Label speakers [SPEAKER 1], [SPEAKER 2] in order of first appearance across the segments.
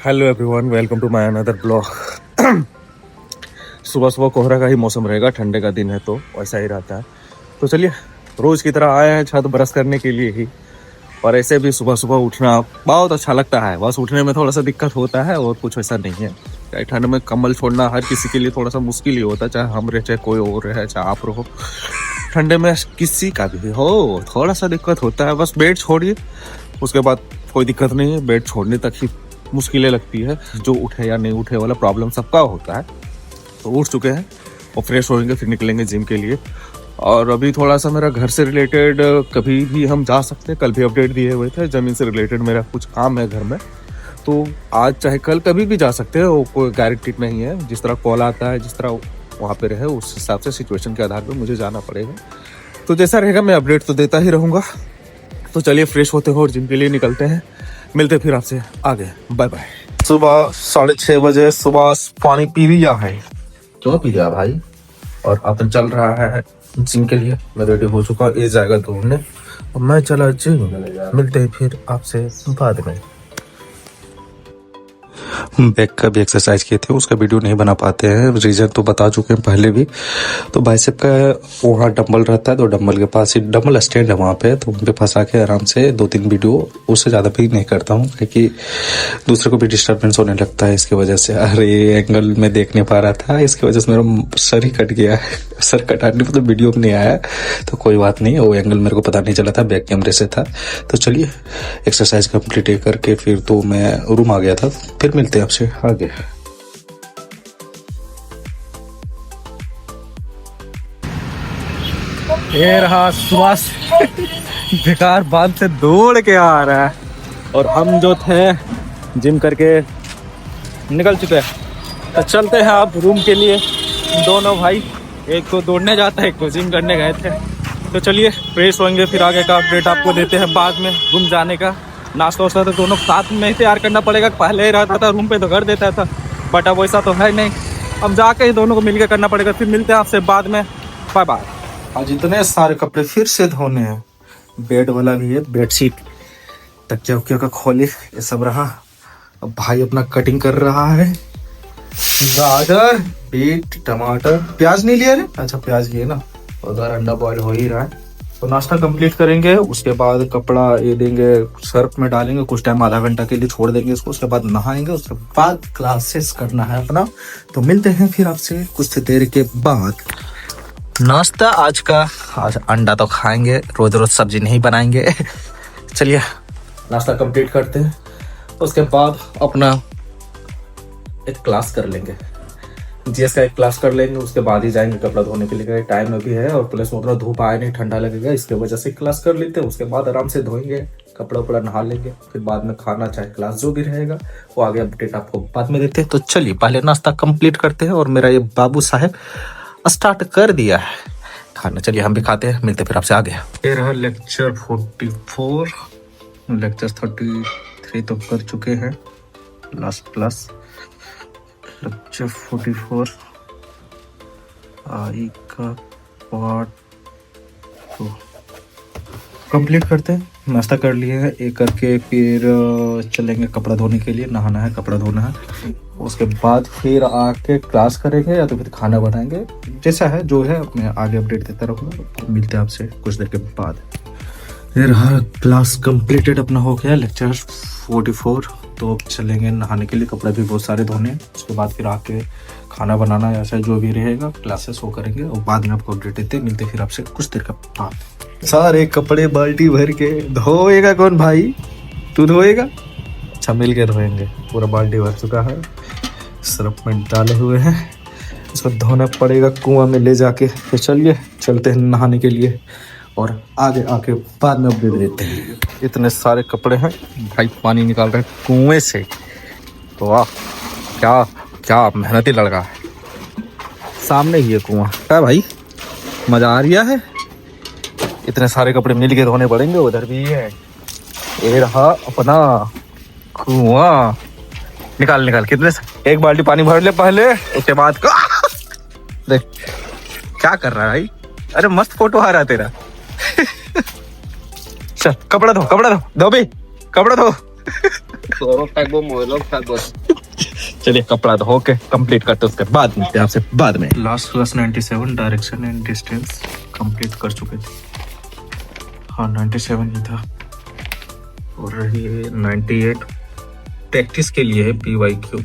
[SPEAKER 1] Hello everyone, welcome to my another blog. सुबह सुबह कोहरा का ही मौसम रहेगा, ठंडे का दिन है तो वैसा ही रहता है। तो चलिए, रोज़ की तरह आए हैं छत ब्रश करने के लिए ही। और ऐसे भी सुबह सुबह उठना बहुत अच्छा लगता है, बस उठने में थोड़ा सा दिक्कत होता है और कुछ ऐसा नहीं है। चाहे ठंड में कम्बल छोड़ना हर किसी के लिए थोड़ा सा मुश्किल ही होता है, चाहे हम रहे चाहे कोई और रहे चाहे आप रहो। ठंडे में किसी का भी हो थोड़ा सा दिक्कत होता है, बस बेड छोड़िए उसके बाद कोई दिक्कत नहीं है। बेड छोड़ने तक ही मुश्किलें लगती है, जो उठे या नहीं उठे वाला प्रॉब्लम सबका होता है। तो उठ चुके हैं और फ्रेश होएंगे, फिर निकलेंगे जिम के लिए। और अभी थोड़ा सा मेरा घर से रिलेटेड कभी भी हम जा सकते हैं, कल भी अपडेट दिए हुए थे। ज़मीन से रिलेटेड मेरा कुछ काम है घर में, तो आज चाहे कल कभी भी जा सकते हैं, वो कोई गारंटी नहीं है। जिस तरह कॉल आता है, जिस तरह वहाँ पे रहे, उस हिसाब से सिचुएशन के आधार पर मुझे जाना पड़ेगा। तो जैसा रहेगा मैं अपडेट तो देता ही रहूँगा। तो चलिए फ्रेश होते हो और जिम के लिए निकलते हैं, मिलते फिर आपसे आगे। Bye bye. सुबह 6:30 बजे सुबह पानी पी लिया है। क्यों पी लिया भाई? और अपन चल रहा है जिम के लिए। मैं रेडी हो चुका, ये जाएगा दौड़ने और मैं चला जिम। मिलते हैं फिर आपसे बाद में।
[SPEAKER 2] बैक का भी एक्सरसाइज किए थे, उसका वीडियो नहीं बना पाते हैं, रीजन तो बता चुके हैं पहले भी। तो बाइसेप का वहाँ डंबल रहता है, तो डंबल के पास ही डंबल स्टैंड है वहाँ पे, तो वहाँ पे फंसा के आराम से 2-3 वीडियो, उससे ज़्यादा भी नहीं करता हूँ क्योंकि दूसरे को भी डिस्टर्बेंस होने लगता है इसकी वजह से। अरे एंगल में देख नहीं पा रहा था, इसकी वजह से मेरा सर ही कट गया है। सर कटाने में तो वीडियो में नहीं आया, तो कोई बात नहीं, वो एंगल मेरे को पता नहीं चला था, बैक कैमरे से था। तो चलिए एक्सरसाइज कंप्लीट करके फिर तो मैं रूम आ गया था, फिर मिलते हैं आपसे आगे।
[SPEAKER 1] ये रहा सुभाष बेकार बांध से दौड़ के आ रहा है, और हम जो थे जिम करके निकल चुके हैं। तो चलते हैं आप रूम के लिए। दोनों भाई, एक तो दौड़ने जाता है, एक तो जिम करने गए थे। तो चलिए फ्रेश होंगे, फिर आगे का अपडेट आपको देते हैं बाद में। रूम जाने का नाश्ता वास्ता तो दोनों साथ में ही तैयार करना पड़ेगा। पहले ही रहता था रूम पे तो कर देता था, बट अब वैसा तो है नहीं, अब जाके ही दोनों को मिलकर करना पड़ेगा। फिर मिलते हैं आपसे बाद में, बाय बाय। आज इतने सारे कपड़े फिर से धोने हैं, बेड वाला भी है, बेडशीट, तकिया उकिया का खोले, ये सब रहा। अब भाई अपना कटिंग कर रहा है। गाजर, बीट, टमाटर, प्याज नहीं लिया रे? अच्छा प्याज लिए ना, उधर अंडा बॉयल हो ही रहा है। तो नाश्ता कंप्लीट करेंगे, उसके बाद कपड़ा ये देंगे, सर्फ में डालेंगे, कुछ टाइम आधा घंटा के लिए छोड़ देंगे इसको, उसके बाद नहाएंगे, उसके बाद क्लासेस करना है अपना। तो मिलते हैं फिर आपसे कुछ देर के बाद। नाश्ता आज का, आज अंडा तो खाएंगे, रोज रोज सब्जी नहीं बनाएंगे। चलिए नाश्ता कंप्लीट करते हैं, उसके बाद अपना एक क्लास कर लेंगे, जीएस का एक क्लास कर लेंगे, उसके बाद ही जाएंगे कपड़ा धोने के लिए। टाइम अभी है और प्लस में उतना धूप आए नहीं, ठंडा लगेगा, इसके वजह से क्लास कर लेते हैं। उसके बाद आराम से धोएंगे, कपड़ा उपड़ा नहा लेंगे, फिर बाद में खाना चाहे क्लास जो भी रहेगा वो आगे अपडेट आपको बाद में देते हैं। तो चलिए पहले नाश्ता कंप्लीट करते हैं, और मेरा ये बाबू साहब स्टार्ट कर दिया है खाना। चलिए हम भी खाते हैं, मिलते फिर आपसे आगे। ये रहा लेक्चर 44, लेक्चर 33 तो कर चुके हैं, लास्ट क्लास लेक्चर 44 आई का पार्ट 2 कंप्लीट करते हैं। नाश्ता कर लिए है, एक करके फिर चलेंगे कपड़ा धोने के लिए। नहाना है, कपड़ा धोना है, उसके बाद फिर आके क्लास करेंगे या तो फिर खाना बनाएंगे, जैसा है जो है मैं आगे अपडेट देता रहूँगा। मिलते हैं आपसे कुछ देर के बाद। ये रहा क्लास कंप्लीटेड अपना, हो गया लेक्चर 44। तो अब चलेंगे नहाने के लिए, कपड़े भी बहुत सारे धोने, उसके बाद फिर आके खाना बनाना, ऐसा जो भी रहेगा क्लासेस वो करेंगे, और बाद में आपको अपडेट देते। मिलते फिर आपसे कुछ देर के बाद। सारे कपड़े बाल्टी भर के धोएगा कौन भाई? तू धोएगा? अच्छा मिल के धोएंगे, पूरा बाल्टी भर चुका है, सर्फ में डाले हुए हैं, इसको धोना पड़ेगा कुआं में ले जाके। तो चलिए चलते हैं नहाने के लिए, और आगे आके बाद में अपडेट देते हैं। इतने सारे कपड़े हैं भाई, पानी निकाल रहे हैं कुएं से। तो वाह, क्या क्या मेहनती लड़का है। सामने ही है कुआं, क्या भाई मजा आ रहा है। इतने सारे कपड़े मिल के धोने पड़ेंगे, उधर भी है। ये रहा अपना कुआं, निकाल निकाल, कितने से एक बाल्टी पानी भर ले पहले, उसके बाद देख क्या कर रहा है भाई। अरे मस्त फोटो आ रहा है तेरा। चल कपड़ा धो, कपड़ा धो, धो भी कपड़ा धो।
[SPEAKER 3] Solo tagbo mo, log tagbo.
[SPEAKER 1] चलिए कपड़ा धो के कंप्लीट करते उसके बाद मिलते हैं आपसे बाद में। Last class 97 direction and distance complete कर चुके थे। हाँ 97 ही था और ये 98 प्रैक्टिस के लिए है PYQ।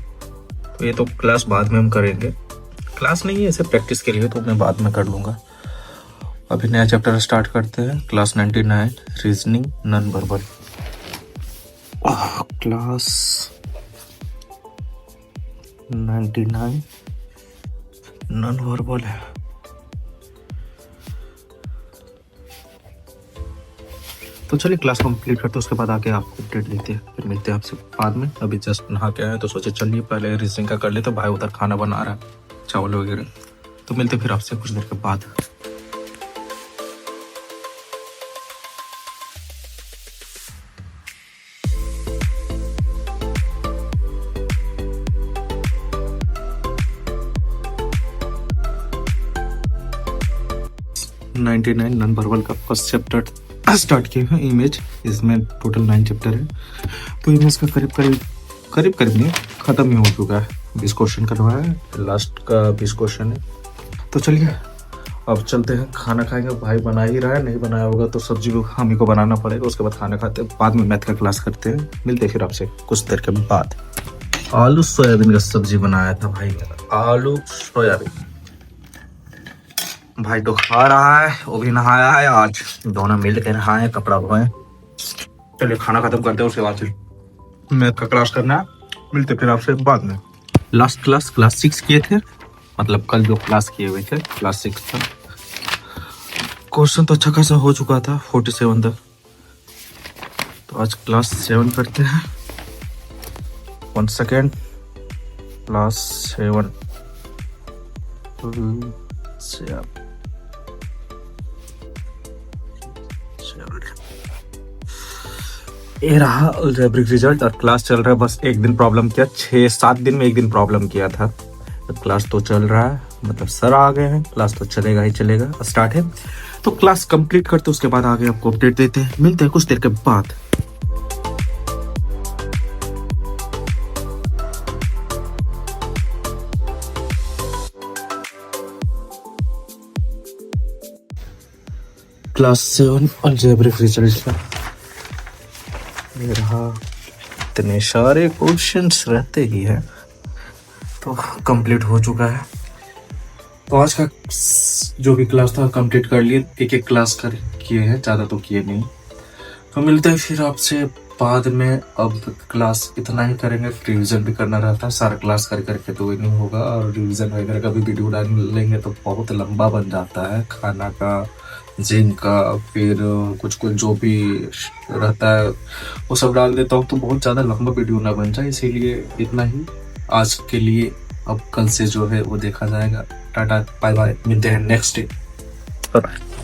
[SPEAKER 1] तो ये तो क्लास बाद में हम करेंगे, क्लास नहीं है ऐसे प्रैक्टिस के लिए, तो मैं बाद में कर लूँगा। अभी नया चैप्टर स्टार्ट करते हैं। Class 99 reasoning non verbal. Class 99 non verbal है। तो चलिए क्लास कंप्लीट करते उसके बाद आके आपको अपडेट देते हैं, फिर मिलते हैं आपसे बाद में। अभी जस्ट नहा के आए तो सोचे चलिए पहले रीजनिंग का कर ले, तो भाई उधर खाना बना रहा है चावल वगैरह, तो मिलते फिर आपसे कुछ देर के बाद। नाइन्टी नाइन नॉन वर्बल का फर्स्ट चैप्टर स्टार्ट किया है। इमेज, इसमें टोटल 9 चैप्टर है, तो इमेज का करीब नहीं खत्म ही हो चुका है। 20 क्वेश्चन करवाया है, लास्ट का 20 क्वेश्चन है। तो चलिए अब चलते हैं, खाना खाएंगे। भाई बना ही रहा है, नहीं बनाया होगा तो सब्जी भी हम ही को बनाना पड़ेगा। उसके बाद खाना खाते हैं, बाद में मैथ का क्लास करते हैं। मिलते हैं फिर आपसे कुछ देर के बाद। आलू सोयाबीन का सब्जी बनाया था भाई मेरा, आलू सोयाबीन। भाई तो खा रहा है, वो भी नहाया है आज, दोनों मिल के नहाए, कपड़ा धोए। चलिए खाना खत्म करते हैं, उसके बाद फिर मैथ का क्लास करना है। मिलते फिर आपसे बाद में। लास्ट क्लास 6 किए थे, मतलब कल जो क्लास किए हुए थे क्लास 6 था। क्वेश्चन तो अच्छा खासा हो चुका था 47 तक। तो आज क्लास 7 करते हैं। 1 सेकेंड, क्लास 7 ये रहा अलजेब्रिक रिजल्ट। और क्लास चल रहा है, बस एक दिन प्रॉब्लम किया, 6-7 दिन में एक दिन प्रॉब्लम किया था। तो क्लास तो चल रहा है, मतलब सर आ गए हैं, क्लास तो चलेगा ही चलेगा, स्टार्ट है। तो क्लास कंप्लीट करते उसके बाद आगे आपको अपडेट देते हैं। मिलते हैं कुछ देर के बाद। क्लास 7 अलजेब्रिक रिजल्ट का ये रहा। इतने सारे क्वेश्चंस रहते ही हैं, तो कंप्लीट हो चुका है। तो आज का जो भी क्लास था कंप्लीट कर लिए, एक क्लास कर किए हैं, ज़्यादा तो किए नहीं। तो मिलते हैं फिर आपसे बाद में। अब क्लास इतना ही करेंगे, रिवीजन भी करना रहता है, सारा क्लास करके तो ये नहीं होगा। और रिवीजन वगैरह का भी वीडियो डाल लेंगे तो बहुत लंबा बन जाता है। खाना का, जिम का, फिर कुछ जो भी रहता है वो सब डाल देता हूँ, तो बहुत ज़्यादा लंबा वीडियो ना बन जाए, इसीलिए इतना ही आज के लिए। अब कल से जो है वो देखा जाएगा। टाटा बाय बाय, मिलते हैं नेक्स्ट डे। Bye bye.